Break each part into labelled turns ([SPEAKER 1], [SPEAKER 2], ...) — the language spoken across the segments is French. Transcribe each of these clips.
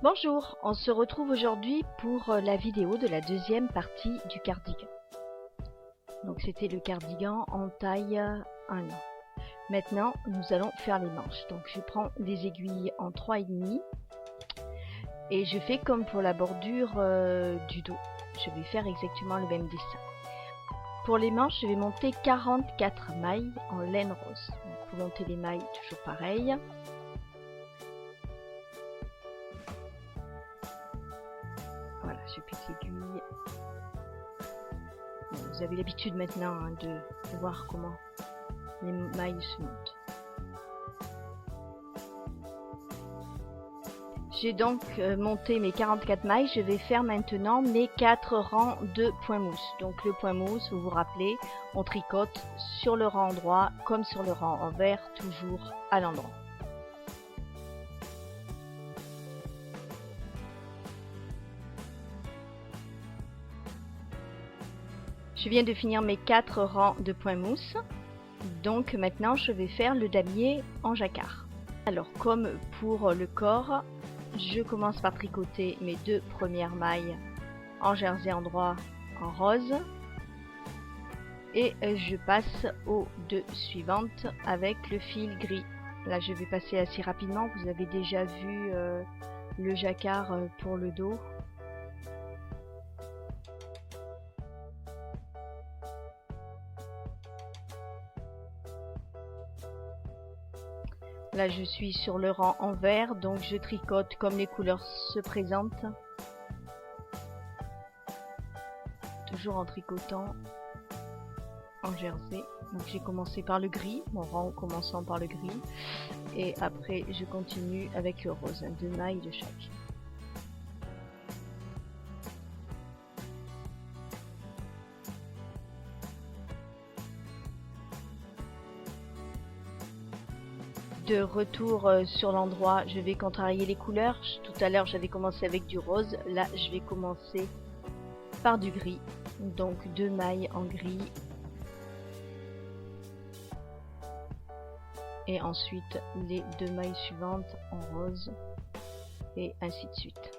[SPEAKER 1] Bonjour, on se retrouve aujourd'hui pour la vidéo de la deuxième partie du cardigan. Donc c'était le cardigan en taille 1 an. Maintenant nous allons faire les manches. Donc je prends des aiguilles en 3,5 et je fais comme pour la bordure du dos. Je vais faire exactement le même dessin. Pour les manches, je vais monter 44 mailles en laine rose. Donc pour monter les mailles, toujours pareil. Voilà, je pique l'aiguille. Bon, vous avez l'habitude maintenant de voir comment les mailles se montent. J'ai donc monté mes 44 mailles. Je vais faire maintenant mes 4 rangs de point mousse. Donc le point mousse, vous vous rappelez, on tricote sur le rang droit comme sur le rang envers, toujours à l'endroit. Je viens de finir mes 4 rangs de point mousse. Donc maintenant je vais faire le damier en jacquard. Alors comme pour le corps, je commence par tricoter mes 2 premières mailles en jersey endroit en rose. Et je passe aux 2 suivantes avec le fil gris. Là je vais passer assez rapidement, vous avez déjà vu le jacquard pour le dos. Là je suis sur le rang envers, donc je tricote comme les couleurs se présentent. Toujours en tricotant en jersey. Donc j'ai commencé par le gris, mon rang commençant par le gris. Et après je continue avec le rose, 2 mailles de chaque. De retour sur l'endroit, je vais contrarier les couleurs. Tout à l'heure j'avais commencé avec du rose, là je vais commencer par du gris. Donc 2 mailles en gris. Et ensuite les 2 mailles suivantes en rose. Et ainsi de suite.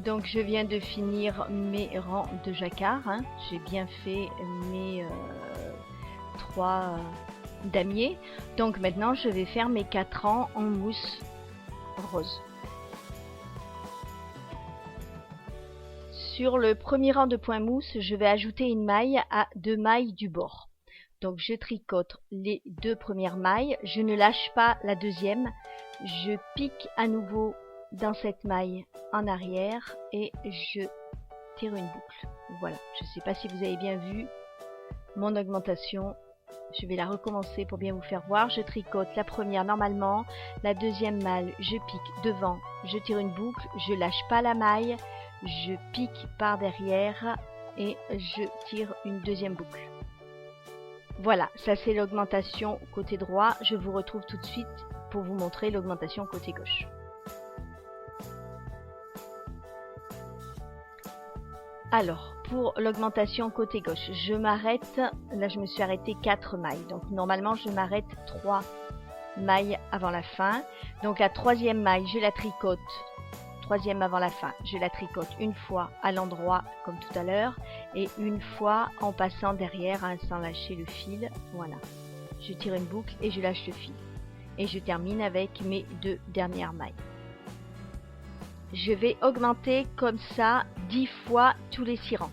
[SPEAKER 1] Donc je viens de finir mes rangs de jacquard, j'ai bien fait mes 3 damiers. Donc maintenant je vais faire mes 4 rangs en mousse rose. Sur le premier rang de point mousse, je vais ajouter une maille à 2 mailles du bord. Donc je tricote les 2 premières mailles, je ne lâche pas la deuxième, je pique à nouveau dans cette maille en arrière et je tire une boucle. Voilà, je ne sais pas si vous avez bien vu mon augmentation. Je vais la recommencer pour bien vous faire voir. Je tricote la première normalement, la deuxième maille je pique devant, je tire une boucle, je lâche pas la maille, je pique par derrière et je tire une deuxième boucle. Voilà, ça c'est l'augmentation côté droit. Je vous retrouve tout de suite pour vous montrer l'augmentation côté gauche. Alors, pour l'augmentation côté gauche, je m'arrête, là je me suis arrêtée 4 mailles. Donc normalement je m'arrête 3 mailles avant la fin. Donc la troisième maille, je la tricote, troisième avant la fin, je la tricote une fois à l'endroit comme tout à l'heure. Et une fois en passant derrière sans lâcher le fil. Voilà, je tire une boucle et je lâche le fil. Et je termine avec mes 2 dernières mailles. Je vais augmenter comme ça 10 fois tous les 6 rangs.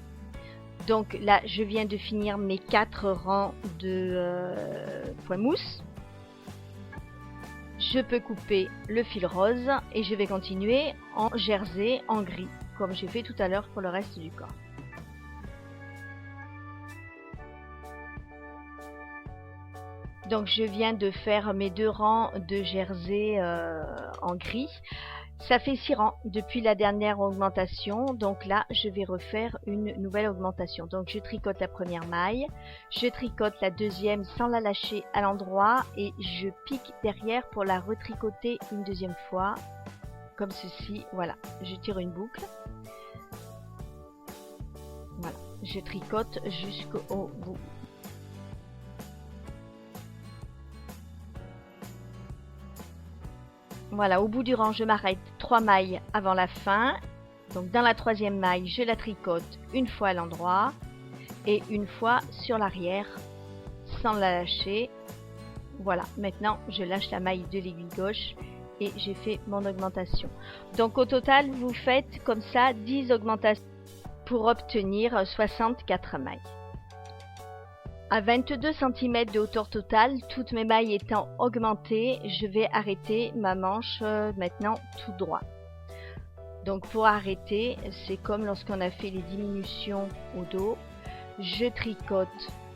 [SPEAKER 1] Donc là, je viens de finir mes 4 rangs de point mousse. Je peux couper le fil rose et je vais continuer en jersey en gris, comme j'ai fait tout à l'heure pour le reste du corps. Donc je viens de faire mes 2 rangs de jersey en gris. Ça fait 6 rangs depuis la dernière augmentation, donc là je vais refaire une nouvelle augmentation. Donc je tricote la première maille, je tricote la deuxième sans la lâcher à l'endroit et je pique derrière pour la retricoter une deuxième fois, comme ceci. Voilà, je tire une boucle. Voilà, je tricote jusqu'au bout. Voilà, au bout du rang, je m'arrête 3 mailles avant la fin. Donc dans la troisième maille, je la tricote une fois à l'endroit et une fois sur l'arrière sans la lâcher. Voilà, maintenant je lâche la maille de l'aiguille gauche et j'ai fait mon augmentation. Donc au total, vous faites comme ça 10 augmentations pour obtenir 64 mailles. À 22 cm de hauteur totale, toutes mes mailles étant augmentées, je vais arrêter ma manche maintenant tout droit. Donc pour arrêter, c'est comme lorsqu'on a fait les diminutions au dos. Je tricote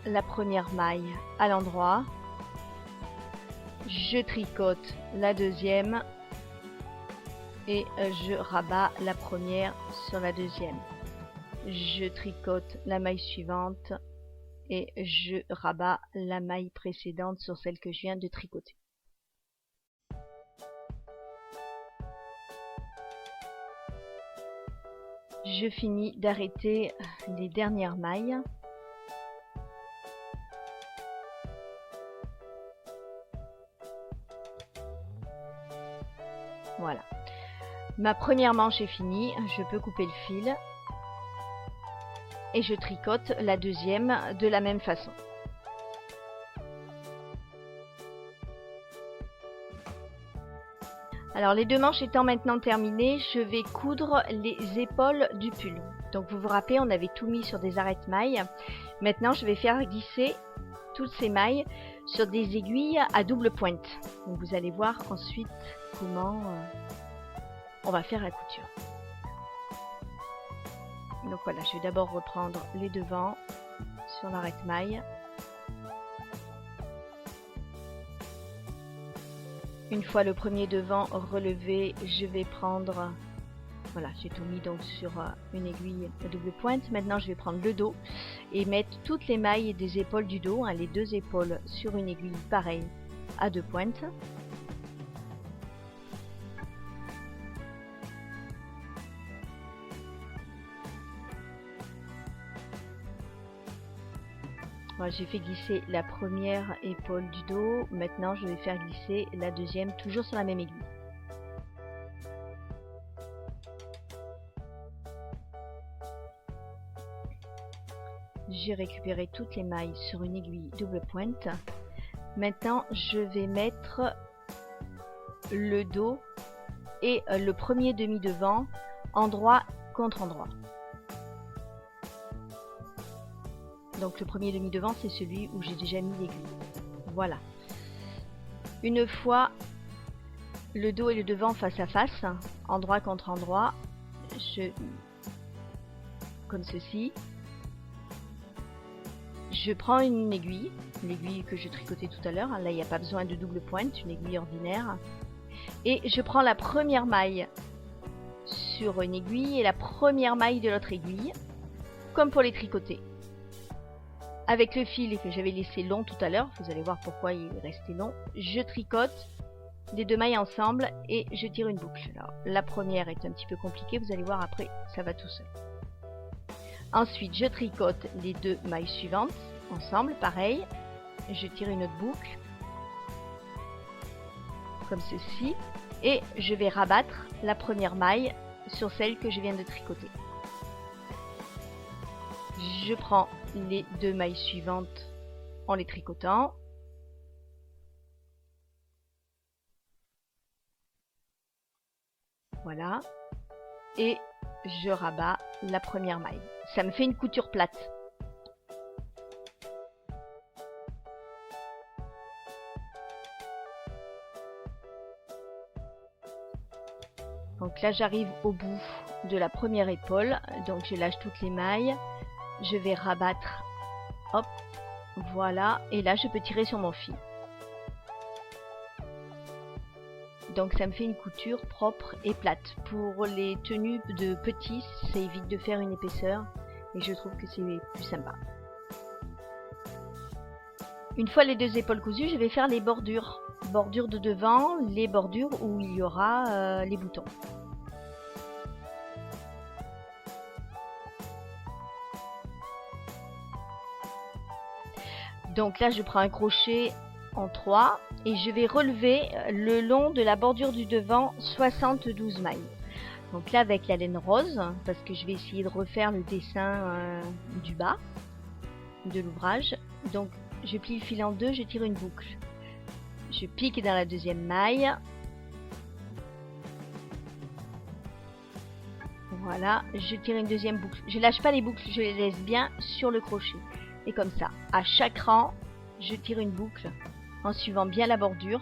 [SPEAKER 1] la première maille à l'endroit. Je tricote la deuxième et je rabats la première sur la deuxième. Je tricote la maille suivante et je rabats la maille précédente sur celle que je viens de tricoter. Je finis d'arrêter les dernières mailles. Voilà. Ma première manche est finie, je peux couper le fil. Et je tricote la deuxième de la même façon. Alors les deux manches étant maintenant terminées, je vais coudre les épaules du pull. Donc vous vous rappelez, on avait tout mis sur des arrête-mailles. Maintenant je vais faire glisser toutes ces mailles sur des aiguilles à double pointe. Donc vous allez voir ensuite comment on va faire la couture. Donc voilà, je vais d'abord reprendre les devants sur l'arrête-maille. Une fois le premier devant relevé, je vais prendre, voilà, j'ai tout mis donc sur une aiguille à double pointe. Maintenant, je vais prendre le dos et mettre toutes les mailles des épaules du dos, les deux épaules sur une aiguille pareille à deux pointes. Voilà, j'ai fait glisser la première épaule du dos. Maintenant, je vais faire glisser la deuxième, toujours sur la même aiguille. J'ai récupéré toutes les mailles sur une aiguille double pointe. Maintenant, je vais mettre le dos et le premier demi-devant endroit contre endroit. Donc le premier demi-devant, c'est celui où j'ai déjà mis l'aiguille. Voilà. Une fois le dos et le devant face à face, endroit contre endroit, comme ceci. Je prends une aiguille, l'aiguille que je tricotais tout à l'heure. Là, il n'y a pas besoin de double pointe, une aiguille ordinaire. Et je prends la première maille sur une aiguille et la première maille de l'autre aiguille, comme pour les tricoter. Avec le fil que j'avais laissé long tout à l'heure, vous allez voir pourquoi il est resté long, je tricote les deux mailles ensemble et je tire une boucle. Alors, la première est un petit peu compliquée, vous allez voir après, ça va tout seul. Ensuite, je tricote les deux mailles suivantes ensemble, pareil, je tire une autre boucle, comme ceci, et je vais rabattre la première maille sur celle que je viens de tricoter. Je prends les deux mailles suivantes en les tricotant. Voilà. Et je rabats la première maille. Ça me fait une couture plate. Donc là, j'arrive au bout de la première épaule. Donc je lâche toutes les mailles. Je vais rabattre, hop, voilà, et là je peux tirer sur mon fil. Donc ça me fait une couture propre et plate. Pour les tenues de petits, ça évite de faire une épaisseur et je trouve que c'est plus sympa. Une fois les deux épaules cousues, je vais faire les bordures. Bordures de devant, les bordures où il y aura les boutons. Donc là, je prends un crochet en 3 et je vais relever le long de la bordure du devant 72 mailles. Donc là avec la laine rose, parce que je vais essayer de refaire le dessin du bas de l'ouvrage. Donc je plie le fil en deux, je tire une boucle. Je pique dans la deuxième maille. Voilà, je tire une deuxième boucle. Je lâche pas les boucles, je les laisse bien sur le crochet. Et comme ça, à chaque rang, je tire une boucle en suivant bien la bordure.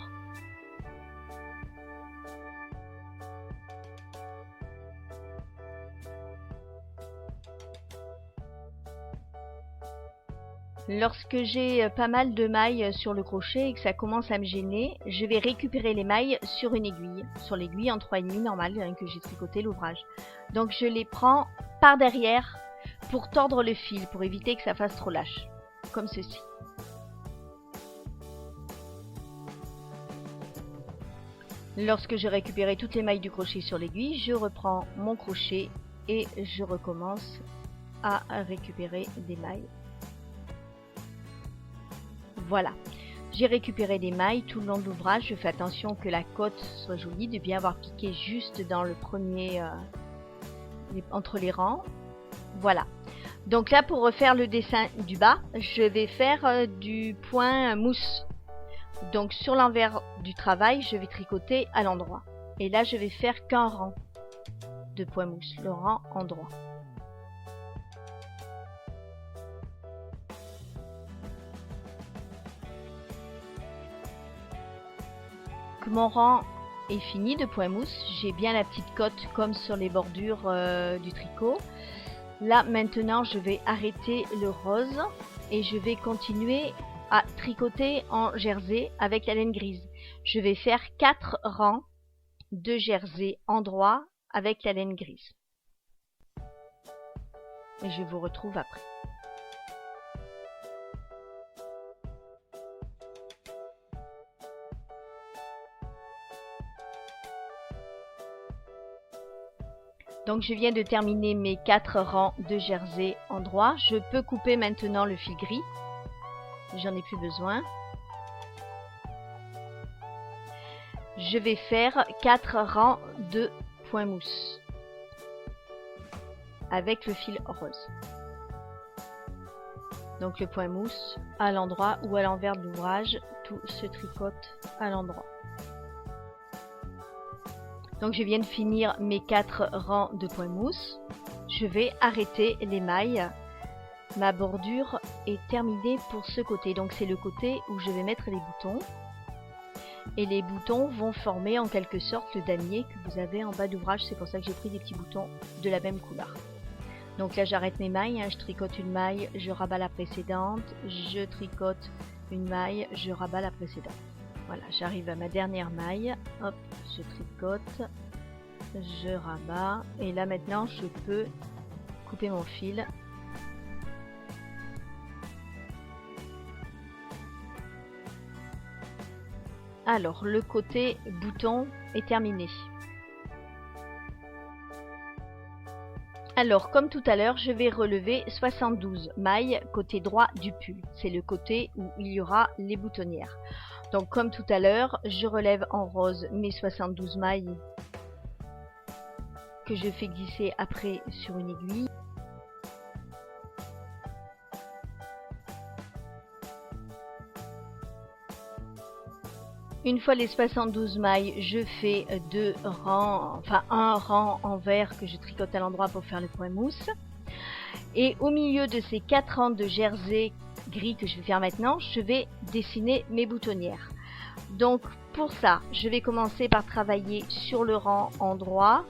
[SPEAKER 1] Lorsque j'ai pas mal de mailles sur le crochet et que ça commence à me gêner, je vais récupérer les mailles sur une aiguille, sur l'aiguille en 3,5 normale que j'ai tricoté l'ouvrage. Donc je les prends par derrière pour tordre le fil, pour éviter que ça fasse trop lâche, comme ceci. Lorsque j'ai récupéré toutes les mailles du crochet sur l'aiguille, je reprends mon crochet et je recommence à récupérer des mailles. Voilà, j'ai récupéré des mailles tout le long de l'ouvrage. Je fais attention que la cote soit jolie, de bien avoir piqué juste dans le premier, entre les rangs. Voilà. Donc là, pour refaire le dessin du bas, je vais faire du point mousse. Donc sur l'envers du travail, je vais tricoter à l'endroit. Et là, je vais faire qu'un rang de point mousse, le rang en droit. Mon rang est fini de point mousse, j'ai bien la petite cote comme sur les bordures du tricot. Là maintenant je vais arrêter le rose et je vais continuer à tricoter en jersey avec la laine grise. Je vais faire 4 rangs de jersey en droit avec la laine grise. Et je vous retrouve après. Donc je viens de terminer mes 4 rangs de jersey en droit. Je peux couper maintenant le fil gris. J'en ai plus besoin. Je vais faire 4 rangs de point mousse avec le fil rose. Donc le point mousse à l'endroit ou à l'envers de l'ouvrage, tout se tricote à l'endroit. Donc je viens de finir mes 4 rangs de point mousse. Je vais arrêter les mailles. Ma bordure est terminée pour ce côté. Donc c'est le côté où je vais mettre les boutons. Et les boutons vont former en quelque sorte le damier que vous avez en bas d'ouvrage. C'est pour ça que j'ai pris des petits boutons de la même couleur. Donc là j'arrête mes mailles. Je tricote une maille, je rabats la précédente. Je tricote une maille, je rabats la précédente. Voilà, j'arrive à ma dernière maille, hop, je tricote, je rabats, et là maintenant je peux couper mon fil. Alors, le côté bouton est terminé. Alors, comme tout à l'heure, je vais relever 72 mailles côté droit du pull. C'est le côté où il y aura les boutonnières. Donc comme tout à l'heure, je relève en rose mes 72 mailles que je fais glisser après sur une aiguille. Une fois les 72 mailles, je fais 2 rangs, enfin un rang en vert que je tricote à l'endroit pour faire le point mousse. Et au milieu de ces 4 rangs de jersey gris que je vais faire maintenant, je vais dessiner mes boutonnières. Donc pour ça, je vais commencer par travailler sur le rang en droit,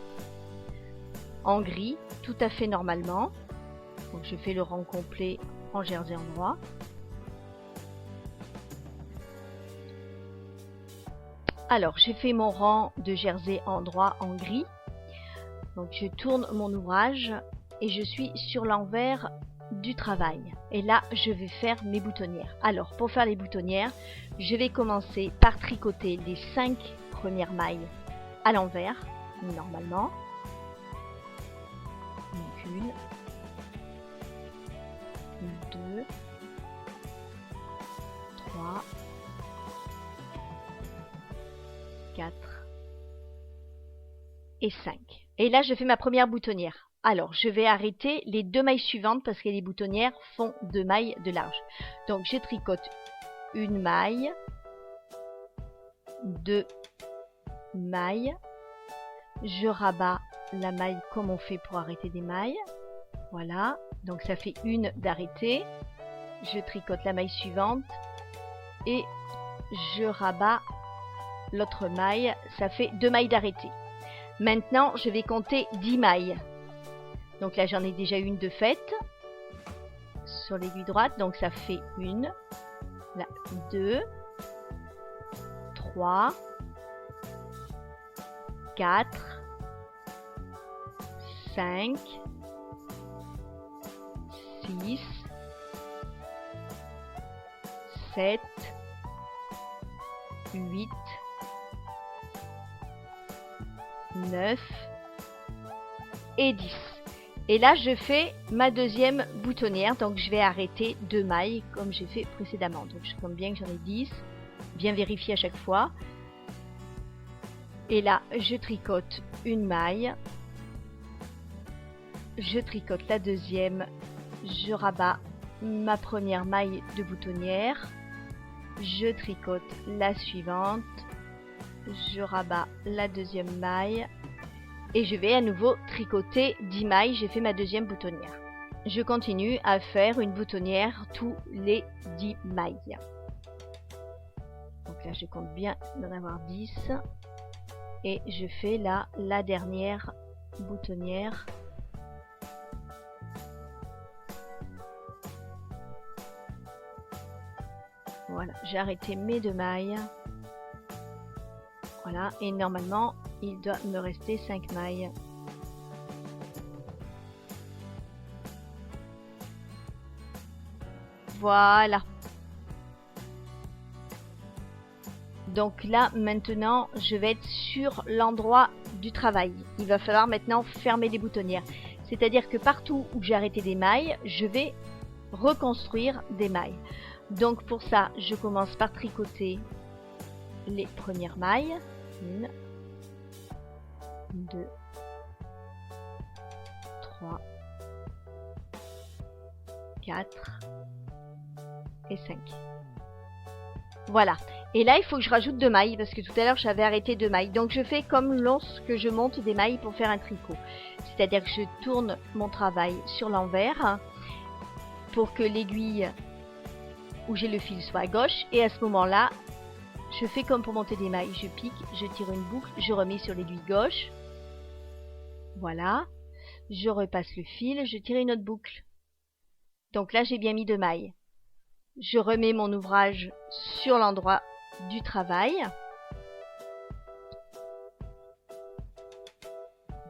[SPEAKER 1] en gris, tout à fait normalement. Donc je fais le rang complet en jersey en droit. Alors j'ai fait mon rang de jersey en droit en gris. Donc je tourne mon ouvrage et je suis sur l'envers du travail. Et là, je vais faire mes boutonnières. Alors, pour faire les boutonnières, je vais commencer par tricoter les 5 premières mailles à l'envers, normalement. Donc 1, 2, 3, 4 et 5. Et là, je fais ma première boutonnière. Alors, je vais arrêter les 2 mailles suivantes parce que les boutonnières font 2 mailles de large. Donc, je tricote une maille, 2 mailles, je rabats la maille comme on fait pour arrêter des mailles. Voilà, donc ça fait une d'arrêté. Je tricote la maille suivante et je rabats l'autre maille, ça fait 2 mailles d'arrêté. Maintenant, je vais compter 10 mailles. Donc là, j'en ai déjà une de faite sur l'aiguille droite, donc ça fait 1, là, 2, 3, 4, 5, 6, 7, 8, 9 et 10. Et là, je fais ma deuxième boutonnière, donc je vais arrêter 2 mailles comme j'ai fait précédemment. Donc je compte bien que j'en ai 10, bien vérifier à chaque fois. Et là, je tricote une maille, je tricote la deuxième, je rabats ma première maille de boutonnière, je tricote la suivante, je rabats la deuxième maille et je vais à nouveau tricoter 10 mailles. J'ai fait ma deuxième boutonnière. Je continue à faire une boutonnière tous les 10 mailles. Donc là, je compte bien d'en avoir 10 et je fais là la dernière boutonnière. Voilà, j'ai arrêté mes 2 mailles. Voilà, et normalement, il doit me rester 5 mailles. Voilà. Donc là, maintenant, je vais être sur l'endroit du travail. Il va falloir maintenant fermer les boutonnières. C'est-à-dire que partout où j'ai arrêté des mailles, je vais reconstruire des mailles. Donc pour ça, je commence par tricoter les premières mailles. 1, 2, 3, 4 et 5. Voilà. Et là, il faut que je rajoute 2 mailles parce que tout à l'heure, j'avais arrêté 2 mailles. Donc je fais comme lorsque je monte des mailles pour faire un tricot. C'est-à-dire que je tourne mon travail sur l'envers pour que l'aiguille où j'ai le fil soit à gauche. Et à ce moment-là, je fais comme pour monter des mailles. Je pique, je tire une boucle, je remets sur l'aiguille gauche. Voilà. Je repasse le fil, je tire une autre boucle. Donc là, j'ai bien mis 2 mailles. Je remets mon ouvrage sur l'endroit du travail.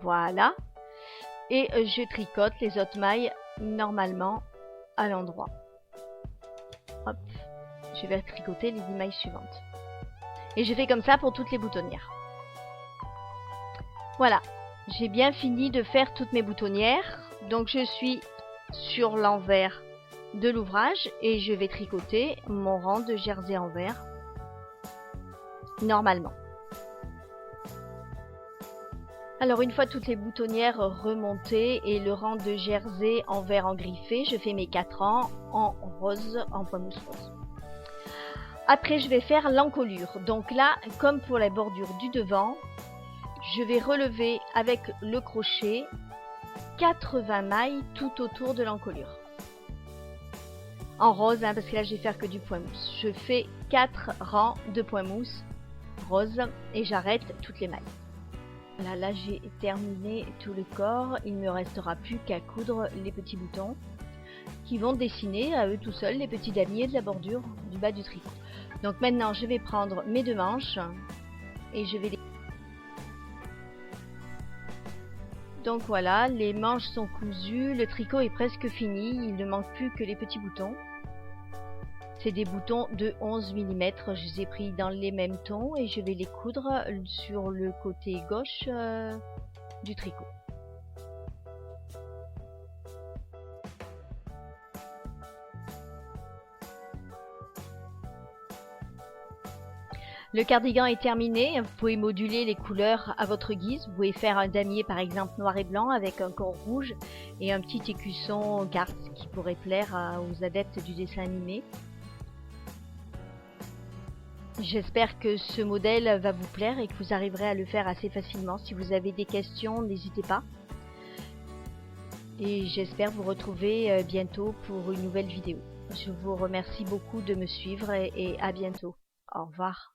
[SPEAKER 1] Voilà. Et je tricote les autres mailles normalement à l'endroit. Hop. Je vais tricoter les 10 mailles suivantes. Et je fais comme ça pour toutes les boutonnières. Voilà. J'ai bien fini de faire toutes mes boutonnières. Donc je suis sur l'envers de l'ouvrage et je vais tricoter mon rang de jersey envers normalement. Alors une fois toutes les boutonnières remontées et le rang de jersey envers engriffé, je fais mes 4 rangs en rose, en point mousse rose. Après je vais faire l'encolure. Donc là, comme pour la bordure du devant, je vais relever avec le crochet 80 mailles tout autour de l'encolure. En rose, hein, parce que là je vais faire que du point mousse. Je fais 4 rangs de point mousse rose et j'arrête toutes les mailles. Voilà, là j'ai terminé tout le corps. Il ne me restera plus qu'à coudre les petits boutons qui vont dessiner à eux tout seuls les petits damiers de la bordure du bas du tricot. Donc maintenant je vais prendre mes 2 manches et je vais les... Donc voilà, les manches sont cousues, le tricot est presque fini, il ne manque plus que les petits boutons. C'est des boutons de 11 mm, je les ai pris dans les mêmes tons et je vais les coudre sur le côté gauche du tricot. Le cardigan est terminé, vous pouvez moduler les couleurs à votre guise. Vous pouvez faire un damier par exemple noir et blanc avec un corps rouge et un petit écusson carte qui pourrait plaire aux adeptes du dessin animé. J'espère que ce modèle va vous plaire et que vous arriverez à le faire assez facilement. Si vous avez des questions, n'hésitez pas. Et j'espère vous retrouver bientôt pour une nouvelle vidéo. Je vous remercie beaucoup de me suivre et à bientôt. Au revoir.